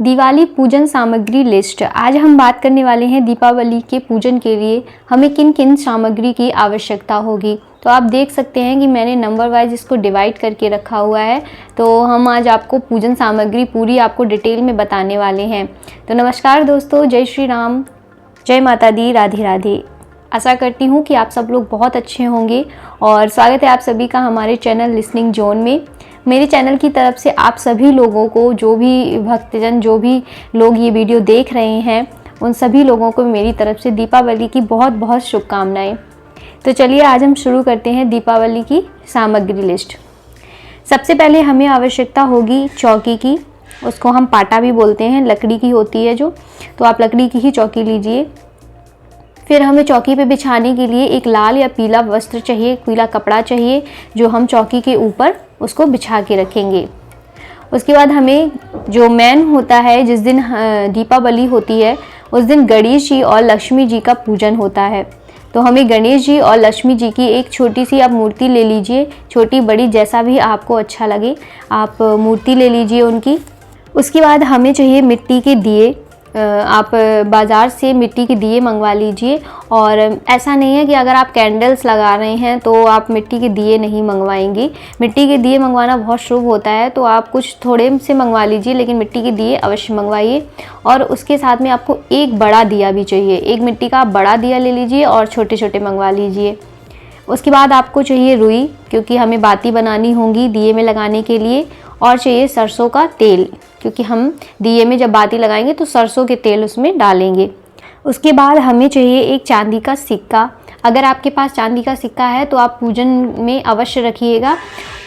दिवाली पूजन सामग्री लिस्ट। आज हम बात करने वाले हैं दीपावली के पूजन के लिए हमें किन किन सामग्री की आवश्यकता होगी। तो आप देख सकते हैं कि मैंने नंबर वाइज इसको डिवाइड करके रखा हुआ है। तो हम आज आपको पूजन सामग्री पूरी आपको डिटेल में बताने वाले हैं। तो नमस्कार दोस्तों, जय श्री राम, जय माता दी, राधे राधे। आशा करती हूँ कि आप सब लोग बहुत अच्छे होंगे और स्वागत है आप सभी का हमारे चैनल लिसनिंग जोन में। मेरे चैनल की तरफ से आप सभी लोगों को, जो भी भक्तजन, जो भी लोग ये वीडियो देख रहे हैं, उन सभी लोगों को मेरी तरफ से दीपावली की बहुत बहुत शुभकामनाएं। तो चलिए आज हम शुरू करते हैं दीपावली की सामग्री लिस्ट। सबसे पहले हमें आवश्यकता होगी चौकी की। उसको हम पाटा भी बोलते हैं, लकड़ी की होती है जो, तो आप लकड़ी की ही चौकी लीजिए। फिर हमें चौकी पे बिछाने के लिए एक लाल या पीला वस्त्र चाहिए, पीला कपड़ा चाहिए, जो हम चौकी के ऊपर उसको बिछा के रखेंगे। उसके बाद हमें जो मेन होता है, जिस दिन दीपावली होती है उस दिन गणेश जी और लक्ष्मी जी का पूजन होता है। तो हमें गणेश जी और लक्ष्मी जी की एक छोटी सी आप मूर्ति ले लीजिए, छोटी बड़ी जैसा भी आपको अच्छा लगे आप मूर्ति ले लीजिए उनकी। उसके बाद हमें चाहिए मिट्टी के दिए। आप बाज़ार से मिट्टी के दिए मंगवा लीजिए। और ऐसा नहीं है कि अगर आप कैंडल्स लगा रहे हैं तो आप मिट्टी के दिए नहीं मंगवाएंगे। मिट्टी के दिए मंगवाना बहुत शुभ होता है, तो आप कुछ थोड़े से मंगवा लीजिए, लेकिन मिट्टी के दिए अवश्य मंगवाइए। और उसके साथ में आपको एक बड़ा दिया भी चाहिए, एक मिट्टी का बड़ा दिया ले लीजिए और छोटे छोटे मंगवा लीजिए। उसके बाद आपको चाहिए रुई, क्योंकि हमें बाती बनानी होगी दिए में लगाने के लिए। और चाहिए सरसों का तेल, क्योंकि हम दिए में जब बाती लगाएंगे तो सरसों के तेल उसमें डालेंगे। उसके बाद हमें चाहिए एक चांदी का सिक्का। अगर आपके पास चांदी का सिक्का है तो आप पूजन में अवश्य रखिएगा।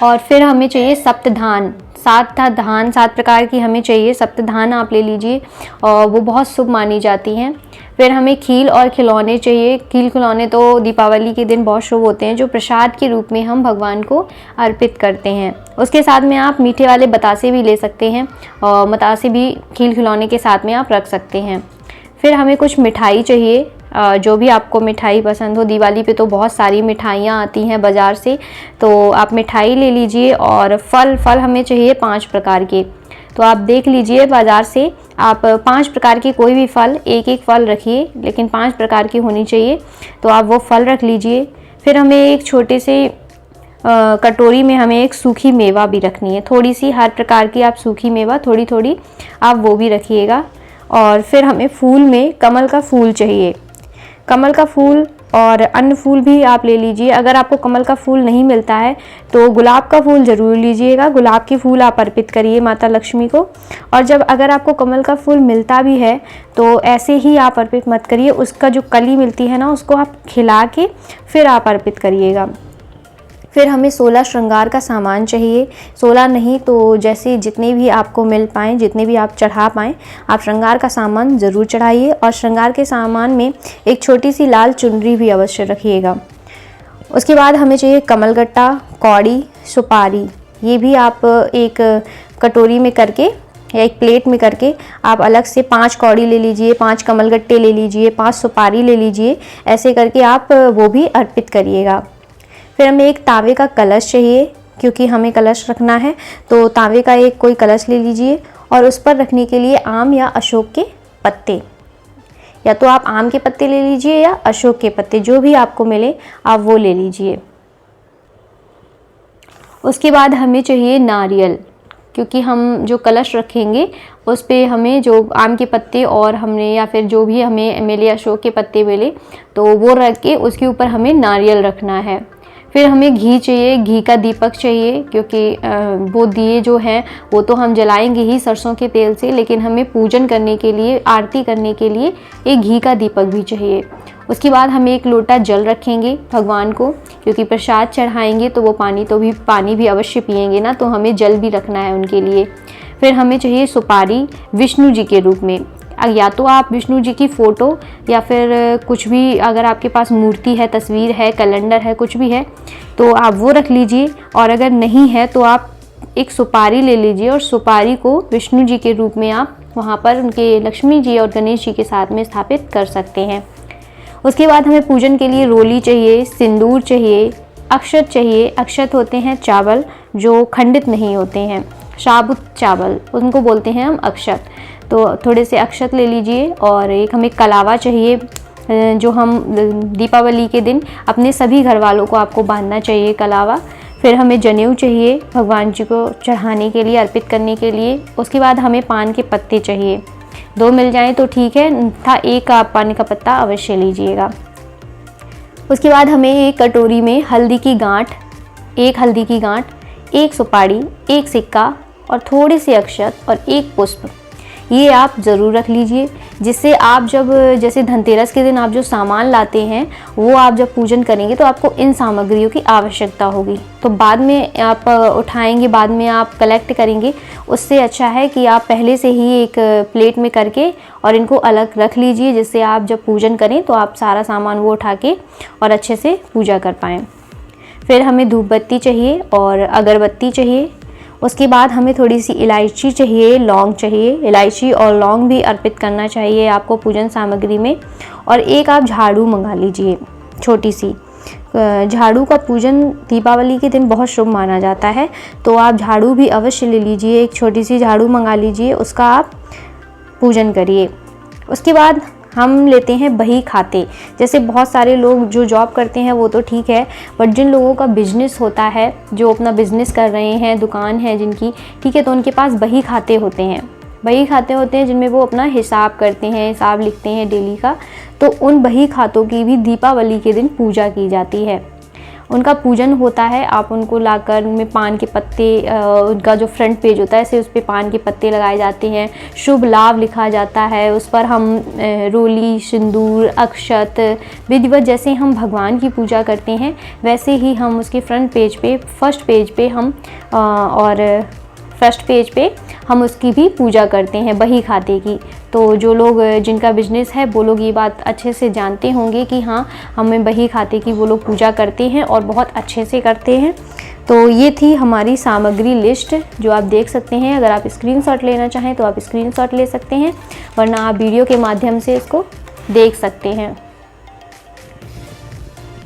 और फिर हमें चाहिए सप्तधान, 7 प्रकार की हमें चाहिए सप्तधान, आप ले लीजिए और वो बहुत शुभ मानी जाती हैं। फिर हमें खील और खिलौने चाहिए। खील खिलौने तो दीपावली के दिन बहुत शुभ होते हैं, जो प्रसाद के रूप में हम भगवान को अर्पित करते हैं। उसके साथ में आप मीठे वाले बतासे भी ले सकते हैं और बतासे भी खील खिलौने के साथ में आप रख सकते हैं। फिर हमें कुछ मिठाई चाहिए, जो भी आपको मिठाई पसंद हो। दिवाली पे तो बहुत सारी मिठाइयाँ आती हैं बाज़ार से, तो आप मिठाई ले लीजिए। और फल हमें चाहिए 5 प्रकार के। तो आप देख लीजिए बाज़ार से, आप 5 प्रकार के कोई भी फल, एक एक फल रखिए, लेकिन 5 प्रकार की होनी चाहिए, तो आप वो फल रख लीजिए। फिर हमें एक छोटे से कटोरी में हमें एक सूखी मेवा भी रखनी है, थोड़ी सी, हर प्रकार की आप सूखी मेवा थोड़ी थोड़ी आप वो भी रखिएगा। और फिर हमें फूल में कमल का फूल चाहिए, कमल का फूल और अन्य फूल भी आप ले लीजिए। अगर आपको कमल का फूल नहीं मिलता है तो गुलाब का फूल ज़रूर लीजिएगा। गुलाब के फूल आप अर्पित करिए माता लक्ष्मी को। और जब अगर आपको कमल का फूल मिलता भी है तो ऐसे ही आप अर्पित मत करिए, उसका जो कली मिलती है ना, उसको आप खिला के फिर आप अर्पित करिएगा। फिर हमें 16 श्रृंगार का सामान चाहिए, 16 नहीं तो जैसे जितने भी आपको मिल पाएँ, जितने भी आप चढ़ा पाएँ, आप श्रृंगार का सामान ज़रूर चढ़ाइए। और श्रृंगार के सामान में एक छोटी सी लाल चुनरी भी अवश्य रखिएगा। उसके बाद हमें चाहिए कमलगट्टा, कौड़ी, सुपारी। ये भी आप एक कटोरी में करके या एक प्लेट में करके आप अलग से 5 कौड़ी ले लीजिए, 5 कमलगट्टे ले लीजिए, 5 सुपारी ले लीजिए। ऐसे करके आप वो भी अर्पित करिएगा। फिर हमें एक तावे का कलश चाहिए, क्योंकि हमें कलश रखना है, तो तावे का एक कोई कलश ले लीजिए। और उस पर रखने के लिए आम या अशोक के पत्ते, या तो आप आम के पत्ते ले लीजिए या अशोक के पत्ते, जो भी आपको मिले आप वो ले लीजिए। उसके बाद हमें चाहिए नारियल, क्योंकि हम जो कलश रखेंगे उस पे हमें जो आम के पत्ते और हमने या फिर जो भी हमें मिले, अशोक के पत्ते मिले, तो वो रख के उसके ऊपर हमें नारियल रखना है। फिर हमें घी चाहिए, घी का दीपक चाहिए, क्योंकि वो दिए जो हैं वो तो हम जलाएंगे ही सरसों के तेल से, लेकिन हमें पूजन करने के लिए, आरती करने के लिए एक घी का दीपक भी चाहिए। उसके बाद हमें एक लोटा जल रखेंगे भगवान को, क्योंकि प्रसाद चढ़ाएंगे तो वो पानी भी अवश्य पिएंगे ना, तो हमें जल भी रखना है उनके लिए। फिर हमें चाहिए सुपारी विष्णु जी के रूप में, या तो आप विष्णु जी की फ़ोटो या फिर कुछ भी, अगर आपके पास मूर्ति है, तस्वीर है, कैलेंडर है, कुछ भी है तो आप वो रख लीजिए। और अगर नहीं है तो आप एक सुपारी ले लीजिए और सुपारी को विष्णु जी के रूप में आप वहाँ पर उनके लक्ष्मी जी और गणेश जी के साथ में स्थापित कर सकते हैं। उसके बाद हमें पूजन के लिए रोली चाहिए, सिंदूर चाहिए, अक्षत चाहिए। अक्षत होते हैं चावल जो खंडित नहीं होते हैं, साबुत चावल, उनको बोलते हैं हम अक्षत। तो थोड़े से अक्षत ले लीजिए और एक हमें कलावा चाहिए, जो हम दीपावली के दिन अपने सभी घर वालों को आपको बांधना चाहिए कलावा। फिर हमें जनेऊ चाहिए भगवान जी को चढ़ाने के लिए, अर्पित करने के लिए। उसके बाद हमें पान के पत्ते चाहिए, 2 मिल जाएं तो ठीक है, था एक आप पान का पत्ता अवश्य लीजिएगा। उसके बाद हमें एक कटोरी में हल्दी की गांठ, 1 हल्दी की गांठ, 1 सुपारी, 1 सिक्का और थोड़े से अक्षत और 1 पुष्प, ये आप ज़रूर रख लीजिए, जिससे आप जब जैसे धनतेरस के दिन आप जो सामान लाते हैं वो आप जब पूजन करेंगे तो आपको इन सामग्रियों की आवश्यकता होगी। तो बाद में आप उठाएंगे, बाद में आप कलेक्ट करेंगे, उससे अच्छा है कि आप पहले से ही एक प्लेट में करके और इनको अलग रख लीजिए, जिससे आप जब पूजन करें तो आप सारा सामान वो उठा के और अच्छे से पूजा कर पाएँ। फिर हमें धूप बत्ती चाहिए और अगरबत्ती चाहिए। उसके बाद हमें थोड़ी सी इलायची चाहिए, लौंग चाहिए, इलायची और लौंग भी अर्पित करना चाहिए आपको पूजन सामग्री में। और एक आप झाड़ू मंगा लीजिए, छोटी सी झाड़ू का पूजन दीपावली के दिन बहुत शुभ माना जाता है, तो आप झाड़ू भी अवश्य ले लीजिए, एक छोटी सी झाड़ू मंगा लीजिए, उसका आप पूजन करिए। उसके बाद हम लेते हैं बही खाते। जैसे बहुत सारे लोग जो जॉब करते हैं वो तो ठीक है, बट जिन लोगों का बिजनेस होता है, जो अपना बिजनेस कर रहे हैं, दुकान है जिनकी, ठीक है, तो उनके पास बही खाते होते हैं। बही खाते होते हैं जिनमें वो अपना हिसाब करते हैं, हिसाब लिखते हैं डेली का। तो उन बही खातों की भी दीपावली के दिन पूजा की जाती है, उनका पूजन होता है। आप उनको लाकर उनमें पान के पत्ते, उनका जो फ्रंट पेज होता है ऐसे उस पर पान के पत्ते लगाए जाते हैं, शुभ लाभ लिखा जाता है, उस पर हम रोली, सिंदूर, अक्षत, विधिवत जैसे हम भगवान की पूजा करते हैं वैसे ही हम उसके फ्रंट पेज पे, फर्स्ट पेज पे हम उसकी भी पूजा करते हैं बही खाते की। तो जो लोग जिनका बिजनेस है वो लोग ये बात अच्छे से जानते होंगे कि हाँ, हमें बही खाते की वो लोग पूजा करते हैं और बहुत अच्छे से करते हैं। तो ये थी हमारी सामग्री लिस्ट जो आप देख सकते हैं। अगर आप स्क्रीनशॉट लेना चाहें तो आप स्क्रीनशॉट ले सकते हैं, वरना आप वीडियो के माध्यम से इसको देख सकते हैं।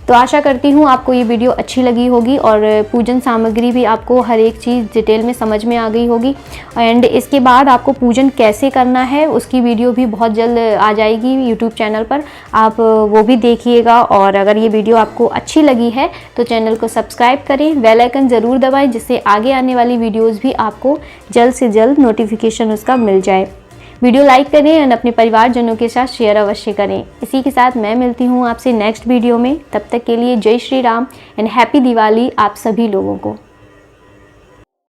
तो आशा करती हूँ आपको ये वीडियो अच्छी लगी होगी और पूजन सामग्री भी आपको हर एक चीज़ डिटेल में समझ में आ गई होगी। एंड इसके बाद आपको पूजन कैसे करना है उसकी वीडियो भी बहुत जल्द आ जाएगी यूट्यूब चैनल पर, आप वो भी देखिएगा। और अगर ये वीडियो आपको अच्छी लगी है तो चैनल को सब्सक्राइब करें, बेल आइकन ज़रूर दबाएँ, जिससे आगे आने वाली वीडियोज़ भी आपको जल्द से जल्द नोटिफिकेशन उसका मिल जाए। वीडियो लाइक करें और अपने परिवारजनों के साथ शेयर अवश्य करें। इसी के साथ मैं मिलती हूँ आपसे नेक्स्ट वीडियो में। तब तक के लिए जय श्री राम एंड हैप्पी दिवाली आप सभी लोगों को।